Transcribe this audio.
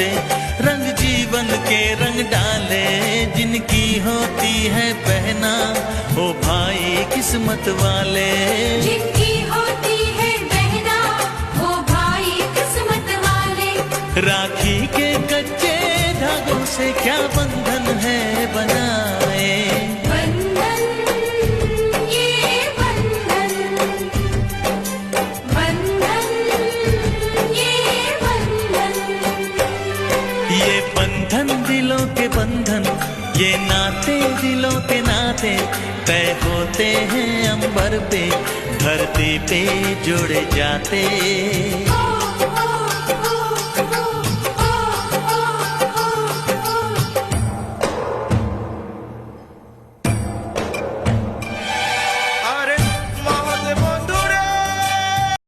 से रंग जीवन के रंग डाले, जिनकी होती है बहना ओ भाई किस्मत वाले। जिनकी होती है बहना ओ भाई किस्मत वाले। राखी के कच्चे धागों से क्या बंधन है बनाए, बंधन ये बंधन, बंधन ये बंधन। ये बंधन दिलों के बंधन, ये नाते दिलों के नाते तय होते हैं अंबर पे, धरती पे जोड़े जाते।